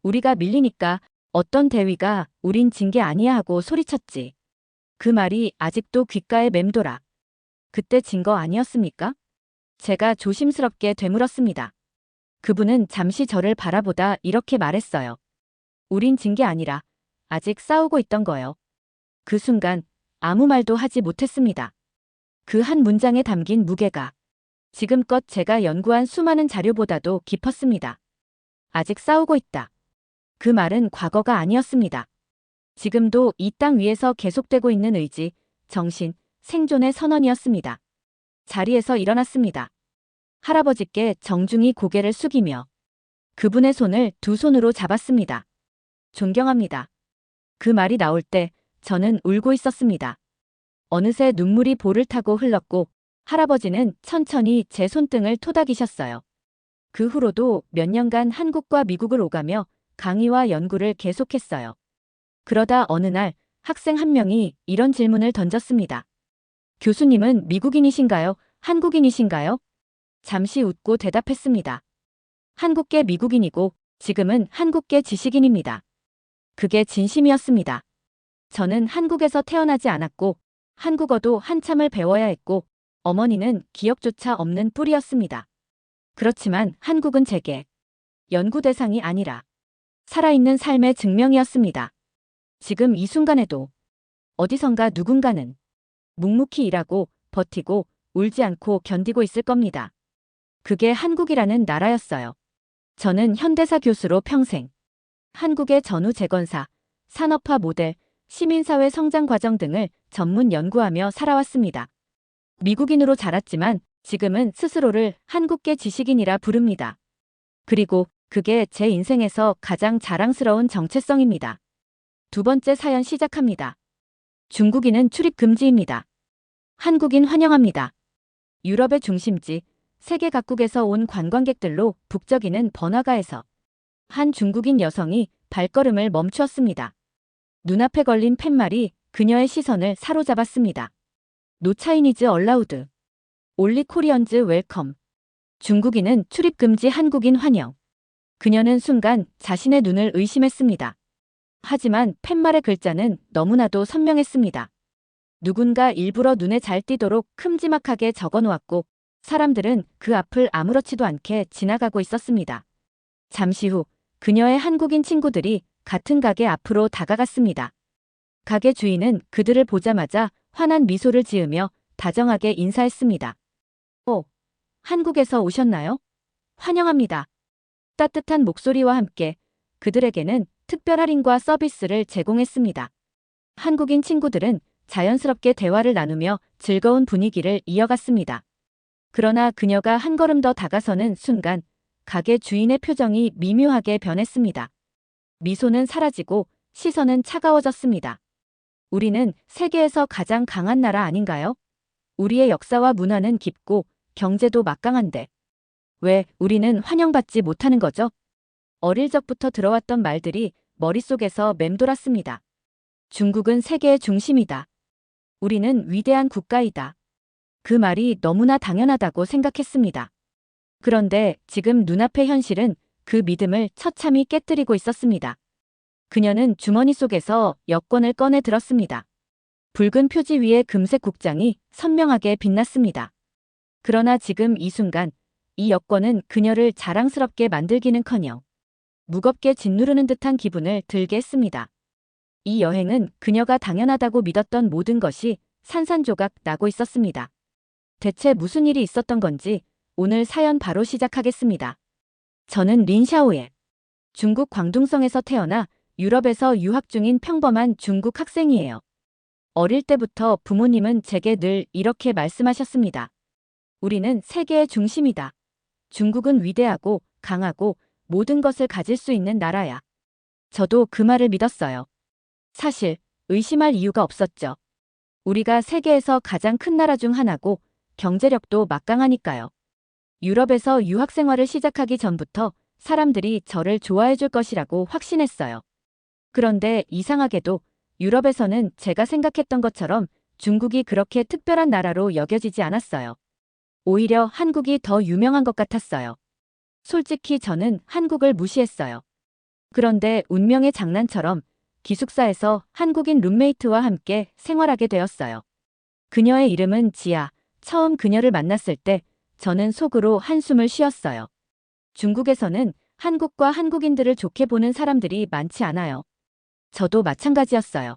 Speaker 1: 우리가 밀리니까 어떤 대위가 우린 진 게 아니야 하고 소리쳤지. 그 말이 아직도 귓가에 맴돌아. 그때 진 거 아니었습니까? 제가 조심스럽게 되물었습니다. 그분은 잠시 저를 바라보다 이렇게 말했어요. 우린 진 게 아니라 아직 싸우고 있던 거요. 그 순간 아무 말도 하지 못했습니다. 그 한 문장에 담긴 무게가 지금껏 제가 연구한 수많은 자료보다도 깊었습니다. 아직 싸우고 있다. 그 말은 과거가 아니었습니다. 지금도 이 땅 위에서 계속되고 있는 의지, 정신, 생존의 선언이었습니다. 자리에서 일어났습니다. 할아버지께 정중히 고개를 숙이며 그분의 손을 두 손으로 잡았습니다. 존경합니다. 그 말이 나올 때 저는 울고 있었습니다. 어느새 눈물이 볼을 타고 흘렀고 할아버지는 천천히 제 손등을 토닥이셨어요. 그 후로도 몇 년간 한국과 미국을 오가며 강의와 연구를 계속했어요. 그러다 어느 날 학생 한 명이 이런 질문을 던졌습니다. 교수님은 미국인이신가요? 한국인이신가요? 잠시 웃고 대답했습니다. 한국계 미국인이고 지금은 한국계 지식인입니다. 그게 진심이었습니다. 저는 한국에서 태어나지 않았고 한국어도 한참을 배워야 했고 어머니는 기억조차 없는 뿌리였습니다. 그렇지만 한국은 제게 연구 대상이 아니라 살아있는 삶의 증명이었습니다. 지금 이 순간에도 어디선가 누군가는 묵묵히 일하고 버티고 울지 않고 견디고 있을 겁니다. 그게 한국이라는 나라였어요. 저는 현대사 교수로 평생 한국의 전후 재건사, 산업화 모델, 시민사회 성장 과정 등을 전문 연구하며 살아왔습니다. 미국인으로 자랐지만 지금은 스스로를 한국계 지식인이라 부릅니다. 그리고 그게 제 인생에서 가장 자랑스러운 정체성입니다. 두 번째 사연 시작합니다. 중국인은 출입 금지입니다. 한국인 환영합니다. 유럽의 중심지, 세계 각국에서 온 관광객들로 북적이는 번화가에서 한 중국인 여성이 발걸음을 멈추었습니다. 눈앞에 걸린 팻말이 그녀의 시선을 사로잡았습니다. 노 차이니즈 얼라우드. 올리 코리언즈 웰컴. 중국인은 출입 금지 한국인 환영. 그녀는 순간 자신의 눈을 의심했습니다. 하지만 팻말의 글자는 너무나도 선명했습니다. 누군가 일부러 눈에 잘 띄도록 큼지막하게 적어놓았고 사람들은 그 앞을 아무렇지도 않게 지나가고 있었습니다. 잠시 후 그녀의 한국인 친구들이 같은 가게 앞으로 다가갔습니다. 가게 주인은 그들을 보자마자 환한 미소를 지으며 다정하게 인사했습니다. 한국에서 오셨나요? 환영합니다. 따뜻한 목소리와 함께 그들에게는 특별 할인과 서비스를 제공했습니다. 한국인 친구들은 자연스럽게 대화를 나누며 즐거운 분위기를 이어갔습니다. 그러나 그녀가 한 걸음 더 다가서는 순간 가게 주인의 표정이 미묘하게 변했습니다. 미소는 사라지고 시선은 차가워졌습니다. 우리는 세계에서 가장 강한 나라 아닌가요? 우리의 역사와 문화는 깊고 경제도 막강한데 왜 우리는 환영받지 못하는 거죠? 어릴 적부터 들어왔던 말들이 머릿속에서 맴돌았습니다. 중국은 세계의 중심이다. 우리는 위대한 국가이다. 그 말이 너무나 당연하다고 생각했습니다. 그런데 지금 눈앞의 현실은 그 믿음을 처참히 깨뜨리고 있었습니다. 그녀는 주머니 속에서 여권을 꺼내 들었습니다. 붉은 표지 위에 금색 국장이 선명하게 빛났습니다. 그러나 지금 이 순간 이 여권은 그녀를 자랑스럽게 만들기는커녕 무겁게 짓누르는 듯한 기분을 들게 했습니다. 이 여행은 그녀가 당연하다고 믿었던 모든 것이 산산조각 나고 있었습니다. 대체 무슨 일이 있었던 건지 오늘 사연 바로 시작하겠습니다. 저는 린샤오예. 중국 광둥성에서 태어나 유럽에서 유학 중인 평범한 중국 학생이에요. 어릴 때부터 부모님은 제게 늘 이렇게 말씀하셨습니다. 우리는 세계의 중심이다. 중국은 위대하고 강하고 모든 것을 가질 수 있는 나라야. 저도 그 말을 믿었어요. 사실 의심할 이유가 없었죠. 우리가 세계에서 가장 큰 나라 중 하나고 경제력도 막강하니까요. 유럽에서 유학 생활을 시작하기 전부터 사람들이 저를 좋아해 줄 것이라고 확신했어요. 그런데 이상하게도 유럽에서는 제가 생각했던 것처럼 중국이 그렇게 특별한 나라로 여겨지지 않았어요. 오히려 한국이 더 유명한 것 같았어요. 솔직히 저는 한국을 무시했어요. 그런데 운명의 장난처럼 기숙사에서 한국인 룸메이트와 함께 생활하게 되었어요. 그녀의 이름은 지아. 처음 그녀를 만났을 때 저는 속으로 한숨을 쉬었어요. 중국에서는 한국과 한국인들을 좋게 보는 사람들이 많지 않아요. 저도 마찬가지였어요.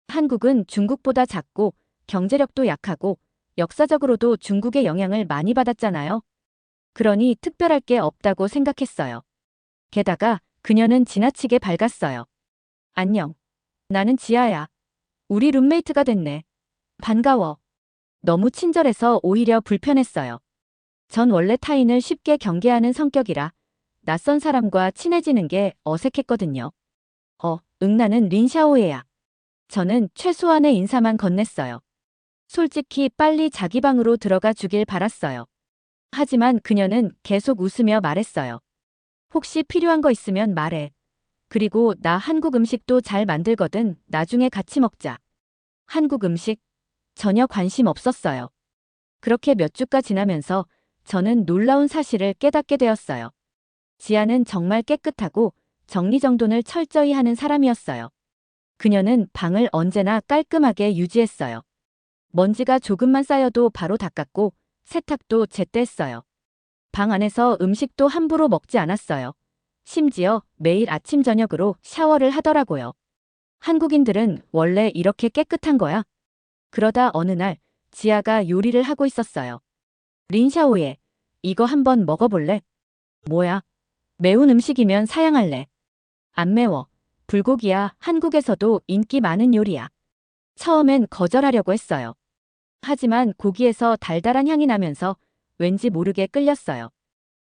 Speaker 1: 한국은 중국보다 작고 경제력도 약하고 역사적으로도 중국의 영향을 많이 받았잖아요. 그러니 특별할 게 없다고 생각했어요. 게다가 그녀는 지나치게 밝았어요. 안녕. 나는 지아야. 우리 룸메이트가 됐네. 반가워. 너무 친절해서 오히려 불편했어요. 전 원래 타인을 쉽게 경계하는 성격이라 낯선 사람과 친해지는 게 어색했거든요. 나는 린샤오예야. 저는 최소한의 인사만 건넸어요. 솔직히 빨리 자기 방으로 들어가 주길 바랐어요. 하지만 그녀는 계속 웃으며 말했어요. 혹시 필요한 거 있으면 말해. 그리고 나 한국 음식도 잘 만들거든. 나중에 같이 먹자. 한국 음식? 전혀 관심 없었어요. 그렇게 몇 주가 지나면서 저는 놀라운 사실을 깨닫게 되었어요. 지아는 정말 깨끗하고 정리정돈을 철저히 하는 사람이었어요. 그녀는 방을 언제나 깔끔하게 유지했어요. 먼지가 조금만 쌓여도 바로 닦았고 세탁도 제때 했어요. 방 안에서 음식도 함부로 먹지 않았어요. 심지어 매일 아침 저녁으로 샤워를 하더라고요. 한국인들은 원래 이렇게 깨끗한 거야? 그러다 어느 날 지아가 요리를 하고 있었어요. 린샤오예, 이거 한번 먹어볼래? 뭐야? 매운 음식이면 사양할래. 안 매워. 불고기야. 한국에서도 인기 많은 요리야. 처음엔 거절하려고 했어요. 하지만 고기에서 달달한 향이 나면서 왠지 모르게 끌렸어요.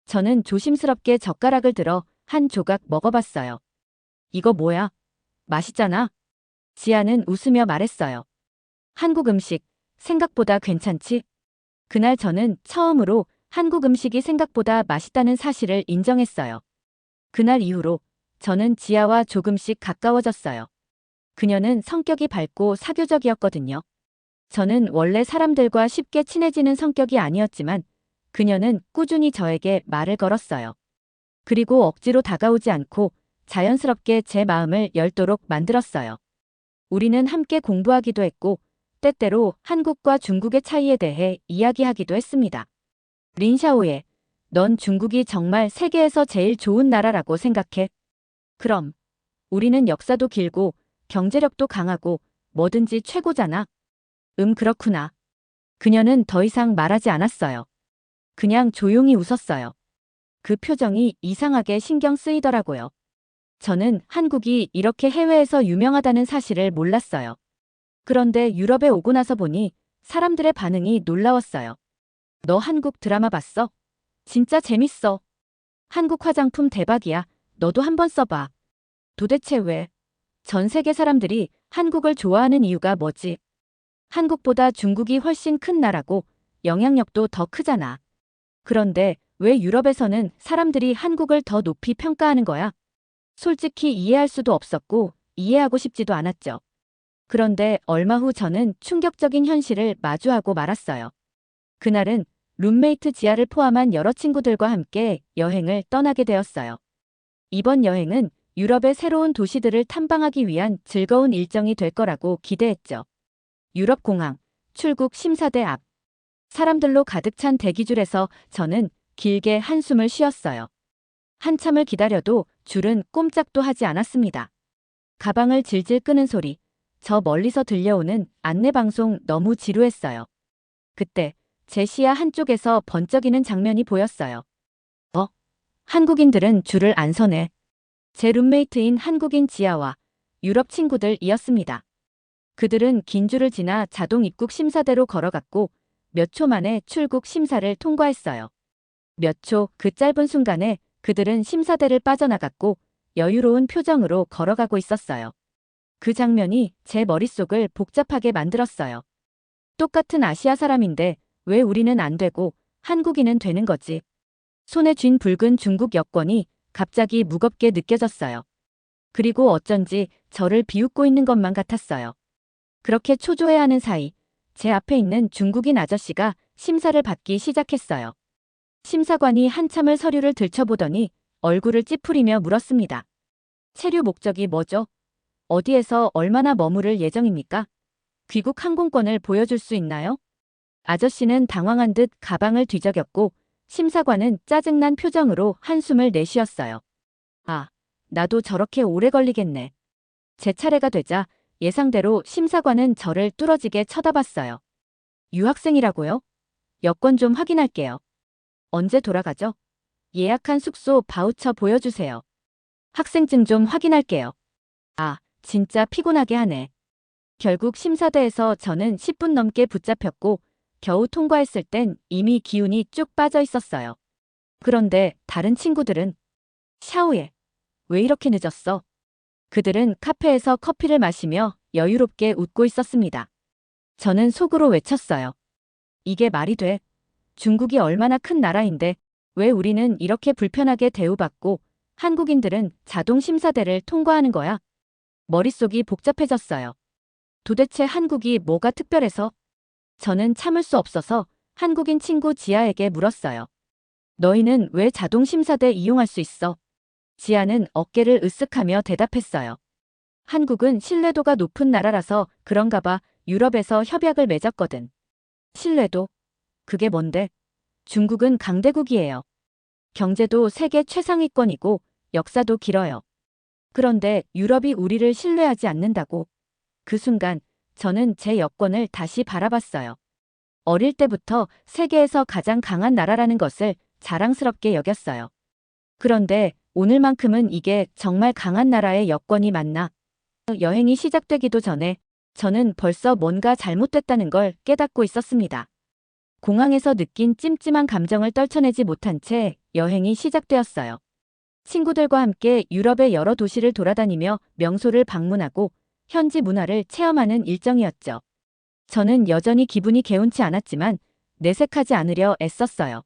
Speaker 1: 저는 조심스럽게 젓가락을 들어 한 조각 먹어봤어요. 이거 뭐야? 맛있잖아. 지아는 웃으며 말했어요. 한국 음식, 생각보다 괜찮지? 그날 저는 처음으로 한국 음식이 생각보다 맛있다는 사실을 인정했어요. 그날 이후로 저는 지아와 조금씩 가까워졌어요. 그녀는 성격이 밝고 사교적이었거든요. 저는 원래 사람들과 쉽게 친해지는 성격이 아니었지만 그녀는 꾸준히 저에게 말을 걸었어요. 그리고 억지로 다가오지 않고 자연스럽게 제 마음을 열도록 만들었어요. 우리는 함께 공부하기도 했고 때때로 한국과 중국의 차이에 대해 이야기하기도 했습니다. 린샤오예, 넌 중국이 정말 세계에서 제일 좋은 나라라고 생각해? 그럼. 우리는 역사도 길고 경제력도 강하고 뭐든지 최고잖아. 그렇구나. 그녀는 더 이상 말하지 않았어요. 그냥 조용히 웃었어요. 그 표정이 이상하게 신경 쓰이더라고요. 저는 한국이 이렇게 해외에서 유명하다는 사실을 몰랐어요. 그런데 유럽에 오고 나서 보니 사람들의 반응이 놀라웠어요. 너 한국 드라마 봤어? 진짜 재밌어. 한국 화장품 대박이야. 너도 한번 써봐. 도대체 왜? 전 세계 사람들이 한국을 좋아하는 이유가 뭐지? 한국보다 중국이 훨씬 큰 나라고 영향력도 더 크잖아. 그런데 왜 유럽에서는 사람들이 한국을 더 높이 평가하는 거야? 솔직히 이해할 수도 없었고 이해하고 싶지도 않았죠. 그런데 얼마 후 저는 충격적인 현실을 마주하고 말았어요. 그날은 룸메이트 지아를 포함한 여러 친구들과 함께 여행을 떠나게 되었어요. 이번 여행은 유럽의 새로운 도시들을 탐방하기 위한 즐거운 일정이 될 거라고 기대했죠. 유럽 공항, 출국 심사대 앞. 사람들로 가득 찬 대기줄에서 저는 길게 한숨을 쉬었어요. 한참을 기다려도 줄은 꼼짝도 하지 않았습니다. 가방을 질질 끄는 소리, 저 멀리서 들려오는 안내방송 너무 지루했어요. 그때 제 시야 한쪽에서 번쩍이는 장면이 보였어요. 한국인들은 줄을 안 서네. 제 룸메이트인 한국인 지아와 유럽 친구들이었습니다. 그들은 긴 줄을 지나 자동 입국 심사대로 걸어갔고 몇 초 만에 출국 심사를 통과했어요. 몇 초 그 짧은 순간에 그들은 심사대를 빠져나갔고 여유로운 표정으로 걸어가고 있었어요. 그 장면이 제 머릿속을 복잡하게 만들었어요. 똑같은 아시아 사람인데 왜 우리는 안 되고 한국인은 되는 거지? 손에 쥔 붉은 중국 여권이 갑자기 무겁게 느껴졌어요. 그리고 어쩐지 저를 비웃고 있는 것만 같았어요. 그렇게 초조해하는 사이 제 앞에 있는 중국인 아저씨가 심사를 받기 시작했어요. 심사관이 한참을 서류를 들춰보더니 얼굴을 찌푸리며 물었습니다. 체류 목적이 뭐죠? 어디에서 얼마나 머무를 예정입니까? 귀국 항공권을 보여줄 수 있나요? 아저씨는 당황한 듯 가방을 뒤적였고 심사관은 짜증난 표정으로 한숨을 내쉬었어요. 아, 나도 저렇게 오래 걸리겠네. 제 차례가 되자 예상대로 심사관은 저를 뚫어지게 쳐다봤어요. 유학생이라고요? 여권 좀 확인할게요. 언제 돌아가죠? 예약한 숙소 바우처 보여주세요. 학생증 좀 확인할게요. 아, 진짜 피곤하게 하네. 결국 심사대에서 저는 10분 넘게 붙잡혔고 겨우 통과했을 땐 이미 기운이 쭉 빠져 있었어요. 그런데 다른 친구들은 샤오예, 왜 이렇게 늦었어? 그들은 카페에서 커피를 마시며 여유롭게 웃고 있었습니다. 저는 속으로 외쳤어요. 이게 말이 돼? 중국이 얼마나 큰 나라인데 왜 우리는 이렇게 불편하게 대우받고 한국인들은 자동 심사대를 통과하는 거야. 머릿속이 복잡해졌어요. 도대체 한국이 뭐가 특별해서? 저는 참을 수 없어서 한국인 친구 지아에게 물었어요. 너희는 왜 자동 심사대 이용할 수 있어? 지아는 어깨를 으쓱하며 대답했어요. 한국은 신뢰도가 높은 나라라서 그런가 봐. 유럽에서 협약을 맺었거든. 신뢰도? 그게 뭔데? 중국은 강대국이에요. 경제도 세계 최상위권이고 역사도 길어요. 그런데 유럽이 우리를 신뢰하지 않는다고. 그 순간 저는 제 여권을 다시 바라봤어요. 어릴 때부터 세계에서 가장 강한 나라라는 것을 자랑스럽게 여겼어요. 그런데 오늘만큼은 이게 정말 강한 나라의 여권이 맞나? 여행이 시작되기도 전에 저는 벌써 뭔가 잘못됐다는 걸 깨닫고 있었습니다. 공항에서 느낀 찜찜한 감정을 떨쳐내지 못한 채 여행이 시작되었어요. 친구들과 함께 유럽의 여러 도시를 돌아다니며 명소를 방문하고 현지 문화를 체험하는 일정이었죠. 저는 여전히 기분이 개운치 않았지만 내색하지 않으려 애썼어요.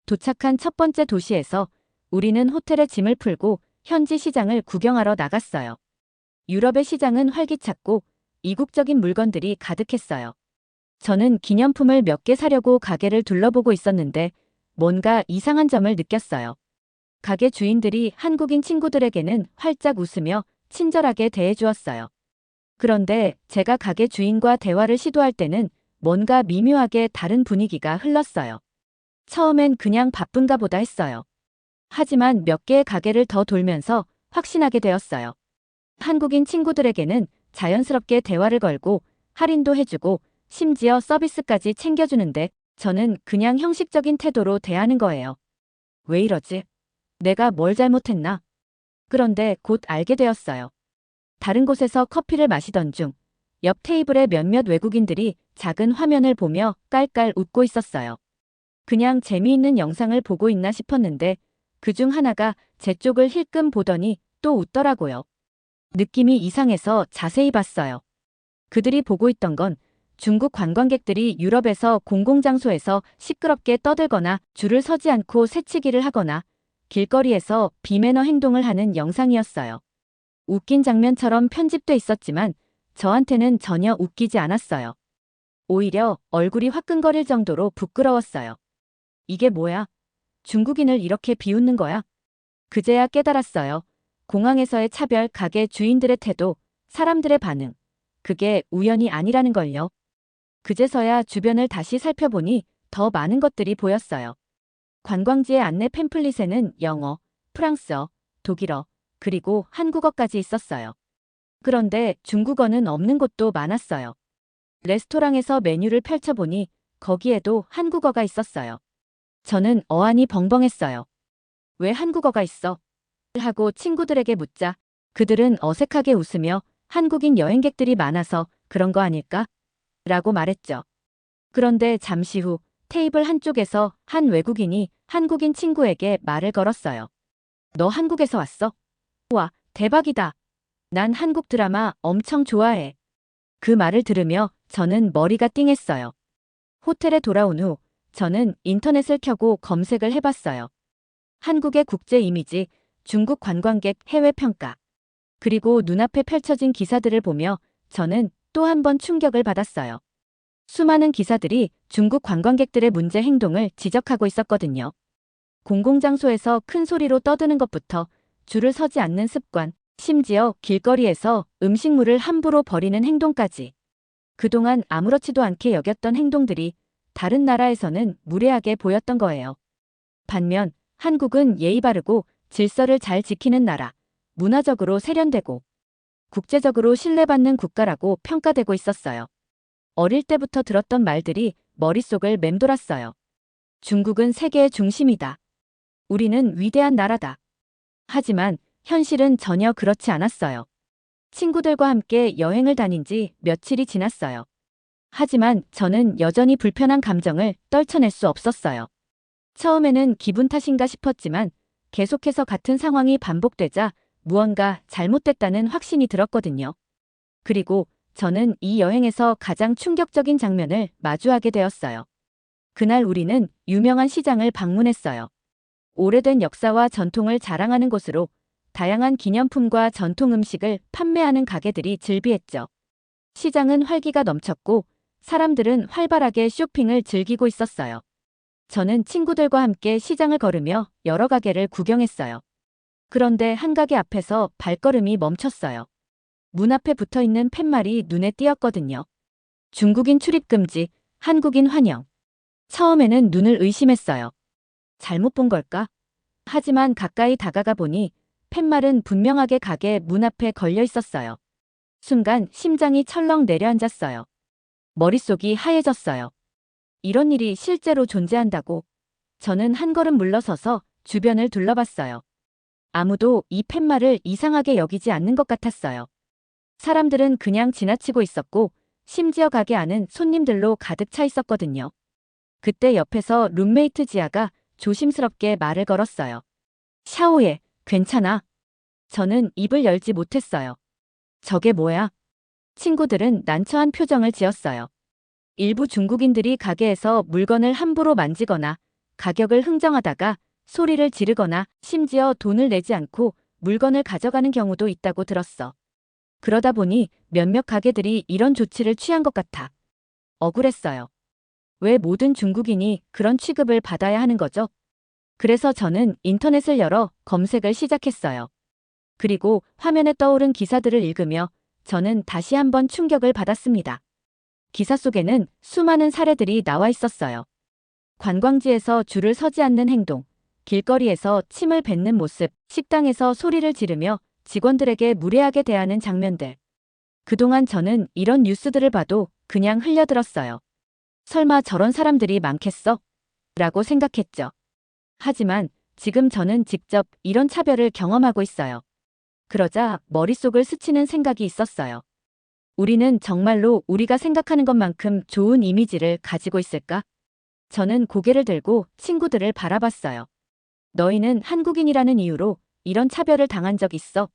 Speaker 1: 도착한 첫 번째 도시에서 우리는 호텔에 짐을 풀고 현지 시장을 구경하러 나갔어요. 유럽의 시장은 활기찼고 이국적인 물건들이 가득했어요. 저는 기념품을 몇 개 사려고 가게를 둘러보고 있었는데 뭔가 이상한 점을 느꼈어요. 가게 주인들이 한국인 친구들에게는 활짝 웃으며 친절하게 대해주었어요. 그런데 제가 가게 주인과 대화를 시도할 때는 뭔가 미묘하게 다른 분위기가 흘렀어요. 처음엔 그냥 바쁜가 보다 했어요. 하지만 몇 개의 가게를 더 돌면서 확신하게 되었어요. 한국인 친구들에게는 자연스럽게 대화를 걸고 할인도 해주고 심지어 서비스까지 챙겨주는데 저는 그냥 형식적인 태도로 대하는 거예요. 왜 이러지? 내가 뭘 잘못했나? 그런데 곧 알게 되었어요. 다른 곳에서 커피를 마시던 중 옆 테이블의 몇몇 외국인들이 작은 화면을 보며 깔깔 웃고 있었어요. 그냥 재미있는 영상을 보고 있나 싶었는데 그중 하나가 제 쪽을 힐끔 보더니 또 웃더라고요. 느낌이 이상해서 자세히 봤어요. 그들이 보고 있던 건 중국 관광객들이 유럽에서 공공장소에서 시끄럽게 떠들거나 줄을 서지 않고 새치기를 하거나 길거리에서 비매너 행동을 하는 영상이었어요. 웃긴 장면처럼 편집돼 있었지만 저한테는 전혀 웃기지 않았어요. 오히려 얼굴이 화끈거릴 정도로 부끄러웠어요. 이게 뭐야? 중국인을 이렇게 비웃는 거야? 그제야 깨달았어요. 공항에서의 차별, 가게 주인들의 태도, 사람들의 반응. 그게 우연이 아니라는 걸요. 그제서야 주변을 다시 살펴보니 더 많은 것들이 보였어요. 관광지의 안내 팸플릿에는 영어, 프랑스어, 독일어, 그리고 한국어까지 있었어요. 그런데 중국어는 없는 곳도 많았어요. 레스토랑에서 메뉴를 펼쳐보니 거기에도 한국어가 있었어요. 저는 어안이 벙벙했어요. 왜 한국어가 있어? 하고 친구들에게 묻자 그들은 어색하게 웃으며 한국인 여행객들이 많아서 그런 거 아닐까? 라고 말했죠. 그런데 잠시 후 테이블 한쪽에서 한 외국인이 한국인 친구에게 말을 걸었어요. 너 한국에서 왔어? 와, 대박이다. 난 한국 드라마 엄청 좋아해. 그 말을 들으며 저는 머리가 띵했어요. 호텔에 돌아온 후 저는 인터넷을 켜고 검색을 해봤어요. 한국의 국제 이미지, 중국 관광객 해외 평가. 그리고 눈앞에 펼쳐진 기사들을 보며 저는 또 한 번 충격을 받았어요. 수많은 기사들이 중국 관광객들의 문제 행동을 지적하고 있었거든요. 공공장소에서 큰 소리로 떠드는 것부터 줄을 서지 않는 습관, 심지어 길거리에서 음식물을 함부로 버리는 행동까지. 그동안 아무렇지도 않게 여겼던 행동들이 다른 나라에서는 무례하게 보였던 거예요. 반면 한국은 예의 바르고 질서를 잘 지키는 나라, 문화적으로 세련되고 국제적으로 신뢰받는 국가라고 평가되고 있었어요. 어릴 때부터 들었던 말들이 머릿속을 맴돌았어요. 중국은 세계의 중심이다. 우리는 위대한 나라다. 하지만 현실은 전혀 그렇지 않았어요. 친구들과 함께 여행을 다닌 지 며칠이 지났어요. 하지만 저는 여전히 불편한 감정을 떨쳐낼 수 없었어요. 처음에는 기분 탓인가 싶었지만 계속해서 같은 상황이 반복되자 무언가 잘못됐다는 확신이 들었거든요. 그리고 저는 이 여행에서 가장 충격적인 장면을 마주하게 되었어요. 그날 우리는 유명한 시장을 방문했어요. 오래된 역사와 전통을 자랑하는 곳으로 다양한 기념품과 전통 음식을 판매하는 가게들이 즐비했죠. 시장은 활기가 넘쳤고 사람들은 활발하게 쇼핑을 즐기고 있었어요. 저는 친구들과 함께 시장을 걸으며 여러 가게를 구경했어요. 그런데 한 가게 앞에서 발걸음이 멈췄어요. 문 앞에 붙어 있는 팻말이 눈에 띄었거든요. 중국인 출입 금지, 한국인 환영. 처음에는 눈을 의심했어요. 잘못 본 걸까? 하지만 가까이 다가가 보니 팻말은 분명하게 가게 문 앞에 걸려 있었어요. 순간 심장이 철렁 내려앉았어요. 머릿속이 하얘졌어요. 이런 일이 실제로 존재한다고. 저는 한 걸음 물러서서 주변을 둘러봤어요. 아무도 이 팻말을 이상하게 여기지 않는 것 같았어요. 사람들은 그냥 지나치고 있었고 심지어 가게 안은 손님들로 가득 차 있었거든요. 그때 옆에서 룸메이트 지아가 조심스럽게 말을 걸었어요. 샤오예, 괜찮아? 저는 입을 열지 못했어요. 저게 뭐야? 친구들은 난처한 표정을 지었어요. 일부 중국인들이 가게에서 물건을 함부로 만지거나 가격을 흥정하다가 소리를 지르거나 심지어 돈을 내지 않고 물건을 가져가는 경우도 있다고 들었어. 그러다 보니 몇몇 가게들이 이런 조치를 취한 것 같아. 억울했어요. 왜 모든 중국인이 그런 취급을 받아야 하는 거죠? 그래서 저는 인터넷을 열어 검색을 시작했어요. 그리고 화면에 떠오른 기사들을 읽으며 저는 다시 한번 충격을 받았습니다. 기사 속에는 수많은 사례들이 나와 있었어요. 관광지에서 줄을 서지 않는 행동, 길거리에서 침을 뱉는 모습, 식당에서 소리를 지르며 직원들에게 무례하게 대하는 장면들. 그동안 저는 이런 뉴스들을 봐도 그냥 흘려들었어요. 설마 저런 사람들이 많겠어? 라고 생각했죠. 하지만 지금 저는 직접 이런 차별을 경험하고 있어요. 그러자 머릿속을 스치는 생각이 있었어요. 우리는 정말로 우리가 생각하는 것만큼 좋은 이미지를 가지고 있을까? 저는 고개를 들고 친구들을 바라봤어요. 너희는 한국인이라는 이유로 이런 차별을 당한 적 있어?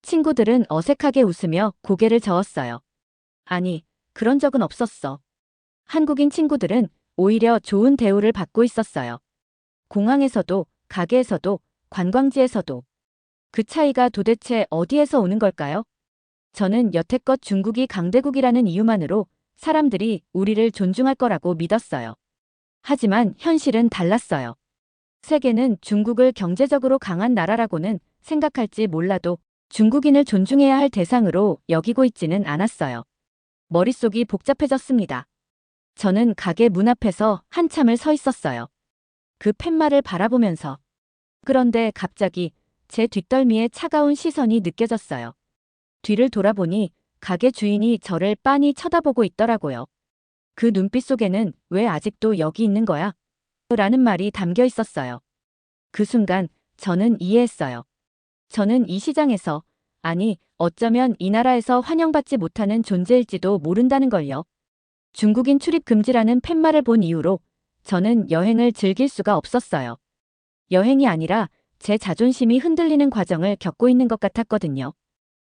Speaker 1: 친구들은 어색하게 웃으며 고개를 저었어요. 아니, 그런 적은 없었어. 한국인 친구들은 오히려 좋은 대우를 받고 있었어요. 공항에서도, 가게에서도, 관광지에서도. 그 차이가 도대체 어디에서 오는 걸까요? 저는 여태껏 중국이 강대국이라는 이유만으로 사람들이 우리를 존중할 거라고 믿었어요. 하지만 현실은 달랐어요. 세계는 중국을 경제적으로 강한 나라라고는 생각할지 몰라도 중국인을 존중해야 할 대상으로 여기고 있지는 않았어요. 머릿속이 복잡해졌습니다. 저는 가게 문 앞에서 한참을 서 있었어요. 그 팻말을 바라보면서. 그런데 갑자기 제 뒷덜미에 차가운 시선이 느껴졌어요. 뒤를 돌아보니 가게 주인이 저를 빤히 쳐다보고 있더라고요. 그 눈빛 속에는 왜 아직도 여기 있는 거야? 라는 말이 담겨 있었어요. 그 순간 저는 이해했어요. 저는 이 시장에서, 아니, 어쩌면 이 나라에서 환영받지 못하는 존재일지도 모른다는 걸요. 중국인 출입 금지라는 팻말을 본 이후로 저는 여행을 즐길 수가 없었어요. 여행이 아니라 제 자존심이 흔들리는 과정을 겪고 있는 것 같았거든요.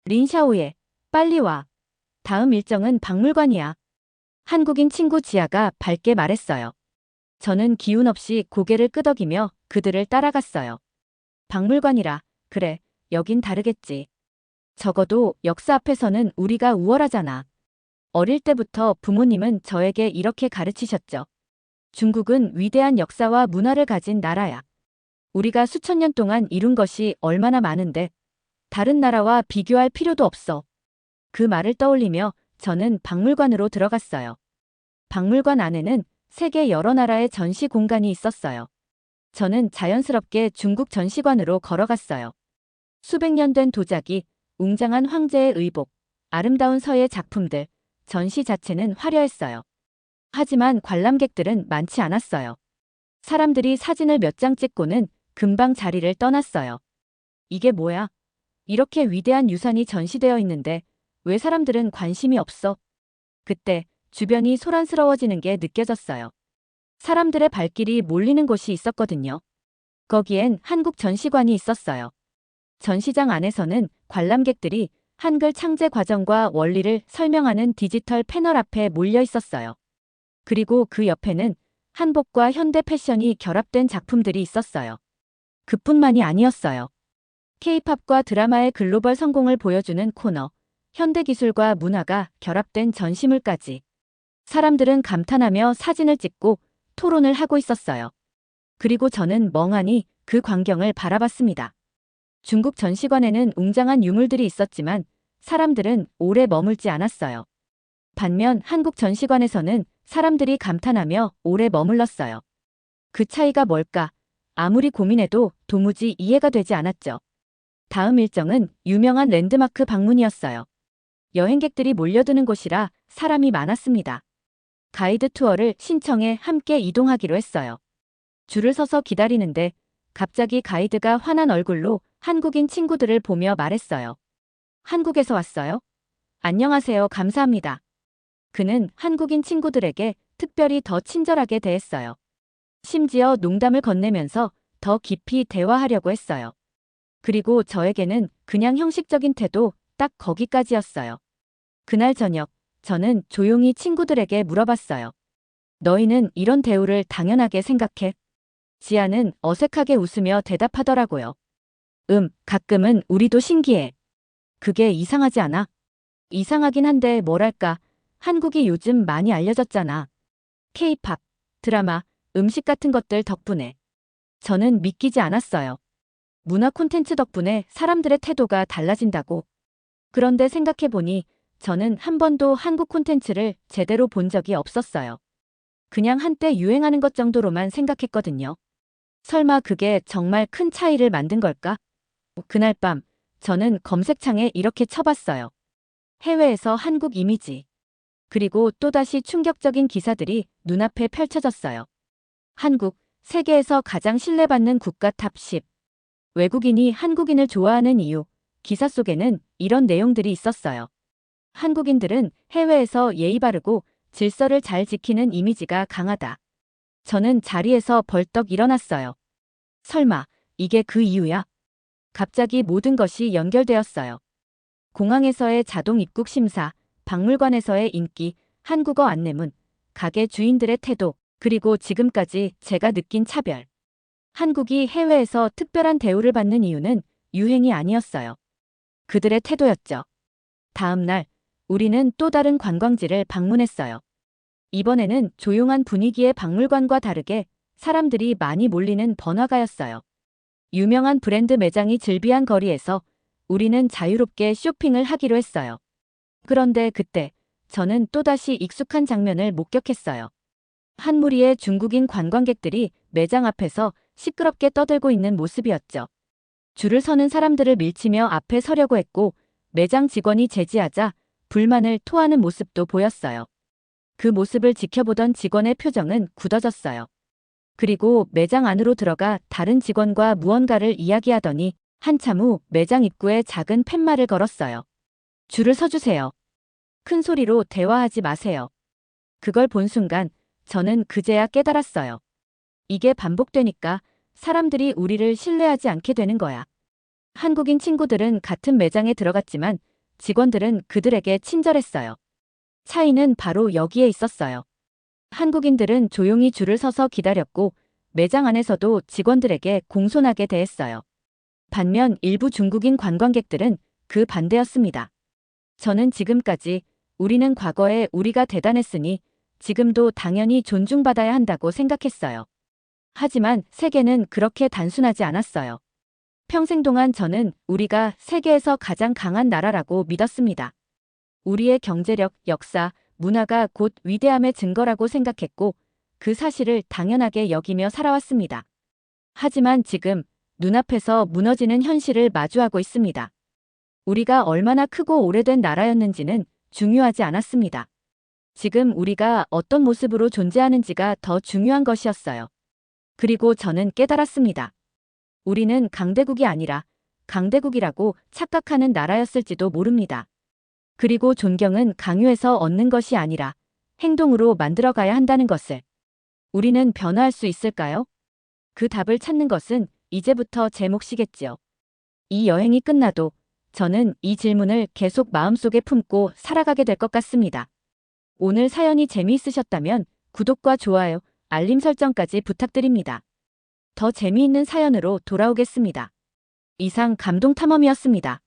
Speaker 1: 린샤오예, 빨리 와. 다음 일정은 박물관이야. 한국인 친구 지아가 밝게 말했어요. 저는 기운 없이 고개를 끄덕이며 그들을 따라갔어요. 박물관이라, 그래, 여긴 다르겠지. 적어도 역사 앞에서는 우리가 우월하잖아. 어릴 때부터 부모님은 저에게 이렇게 가르치셨죠. 중국은 위대한 역사와 문화를 가진 나라야. 우리가 수천 년 동안 이룬 것이 얼마나 많은데 다른 나라와 비교할 필요도 없어. 그 말을 떠올리며 저는 박물관으로 들어갔어요. 박물관 안에는 세계 여러 나라의 전시 공간이 있었어요. 저는 자연스럽게 중국 전시관으로 걸어갔어요. 수백 년 된 도자기, 웅장한 황제의 의복, 아름다운 서예 작품들, 전시 자체는 화려했어요. 하지만 관람객들은 많지 않았어요. 사람들이 사진을 몇 장 찍고는 금방 자리를 떠났어요. 이게 뭐야? 이렇게 위대한 유산이 전시되어 있는데 왜 사람들은 관심이 없어? 그때 주변이 소란스러워지는 게 느껴졌어요. 사람들의 발길이 몰리는 곳이 있었거든요. 거기엔 한국 전시관이 있었어요. 전시장 안에서는 관람객들이 한글 창제 과정과 원리를 설명하는 디지털 패널 앞에 몰려 있었어요. 그리고 그 옆에는 한복과 현대 패션이 결합된 작품들이 있었어요. 그뿐만이 아니었어요. K-팝과 드라마의 글로벌 성공을 보여주는 코너, 현대기술과 문화가 결합된 전시물까지. 사람들은 감탄하며 사진을 찍고 토론을 하고 있었어요. 그리고 저는 멍하니 그 광경을 바라봤습니다. 중국 전시관에는 웅장한 유물들이 있었지만 사람들은 오래 머물지 않았어요. 반면 한국 전시관에서는 사람들이 감탄하며 오래 머물렀어요. 그 차이가 뭘까? 아무리 고민해도 도무지 이해가 되지 않았죠. 다음 일정은 유명한 랜드마크 방문이었어요. 여행객들이 몰려드는 곳이라 사람이 많았습니다. 가이드 투어를 신청해 함께 이동하기로 했어요. 줄을 서서 기다리는데 갑자기 가이드가 환한 얼굴로 한국인 친구들을 보며 말했어요. 한국에서 왔어요? 안녕하세요. 감사합니다. 그는 한국인 친구들에게 특별히 더 친절하게 대했어요. 심지어 농담을 건네면서 더 깊이 대화하려고 했어요. 그리고 저에게는 그냥 형식적인 태도 딱 거기까지였어요. 그날 저녁, 저는 조용히 친구들에게 물어봤어요. 너희는 이런 대우를 당연하게 생각해? 지아는 어색하게 웃으며 대답하더라고요. 가끔은 우리도 신기해. 그게 이상하지 않아? 이상하긴 한데 뭐랄까, 한국이 요즘 많이 알려졌잖아. K-팝, 드라마, 음식 같은 것들 덕분에. 저는 믿기지 않았어요. 문화 콘텐츠 덕분에 사람들의 태도가 달라진다고. 그런데 생각해보니 저는 한 번도 한국 콘텐츠를 제대로 본 적이 없었어요. 그냥 한때 유행하는 것 정도로만 생각했거든요. 설마 그게 정말 큰 차이를 만든 걸까? 그날 밤, 저는 검색창에 이렇게 쳐봤어요. 해외에서 한국 이미지. 그리고 또다시 충격적인 기사들이 눈앞에 펼쳐졌어요. 한국, 세계에서 가장 신뢰받는 국가 탑 10. 외국인이 한국인을 좋아하는 이유. 기사 속에는 이런 내용들이 있었어요. 한국인들은 해외에서 예의 바르고 질서를 잘 지키는 이미지가 강하다. 저는 자리에서 벌떡 일어났어요. 설마, 이게 그 이유야? 갑자기 모든 것이 연결되었어요. 공항에서의 자동 입국 심사, 박물관에서의 인기, 한국어 안내문, 가게 주인들의 태도, 그리고 지금까지 제가 느낀 차별. 한국이 해외에서 특별한 대우를 받는 이유는 유행이 아니었어요. 그들의 태도였죠. 다음 날, 우리는 또 다른 관광지를 방문했어요. 이번에는 조용한 분위기의 박물관과 다르게 사람들이 많이 몰리는 번화가였어요. 유명한 브랜드 매장이 즐비한 거리에서 우리는 자유롭게 쇼핑을 하기로 했어요. 그런데 그때 저는 또다시 익숙한 장면을 목격했어요. 한 무리의 중국인 관광객들이 매장 앞에서 시끄럽게 떠들고 있는 모습이었죠. 줄을 서는 사람들을 밀치며 앞에 서려고 했고 매장 직원이 제지하자 불만을 토하는 모습도 보였어요. 그 모습을 지켜보던 직원의 표정은 굳어졌어요. 그리고 매장 안으로 들어가 다른 직원과 무언가를 이야기하더니 한참 후 매장 입구에 작은 팻말을 걸었어요. 줄을 서주세요. 큰 소리로 대화하지 마세요. 그걸 본 순간 저는 그제야 깨달았어요. 이게 반복되니까 사람들이 우리를 신뢰하지 않게 되는 거야. 한국인 친구들은 같은 매장에 들어갔지만 직원들은 그들에게 친절했어요. 차이는 바로 여기에 있었어요. 한국인들은 조용히 줄을 서서 기다렸고 매장 안에서도 직원들에게 공손하게 대했어요. 반면 일부 중국인 관광객들은 그 반대였습니다. 저는 지금까지 우리는 과거에 우리가 대단했으니 지금도 당연히 존중받아야 한다고 생각했어요. 하지만 세계는 그렇게 단순하지 않았어요. 평생 동안 저는 우리가 세계에서 가장 강한 나라라고 믿었습니다. 우리의 경제력, 역사, 문화가 곧 위대함의 증거라고 생각했고 그 사실을 당연하게 여기며 살아왔습니다. 하지만 지금 눈앞에서 무너지는 현실을 마주하고 있습니다. 우리가 얼마나 크고 오래된 나라였는지는 중요하지 않았습니다. 지금 우리가 어떤 모습으로 존재하는지가 더 중요한 것이었어요. 그리고 저는 깨달았습니다. 우리는 강대국이 아니라 강대국이라고 착각하는 나라였을지도 모릅니다. 그리고 존경은 강요해서 얻는 것이 아니라 행동으로 만들어가야 한다는 것을. 우리는 변화할 수 있을까요? 그 답을 찾는 것은 이제부터 제 몫이겠지요. 이 여행이 끝나도 저는 이 질문을 계속 마음속에 품고 살아가게 될 것 같습니다. 오늘 사연이 재미있으셨다면 구독과 좋아요, 알림 설정까지 부탁드립니다. 더 재미있는 사연으로 돌아오겠습니다. 이상 감동탐험이었습니다.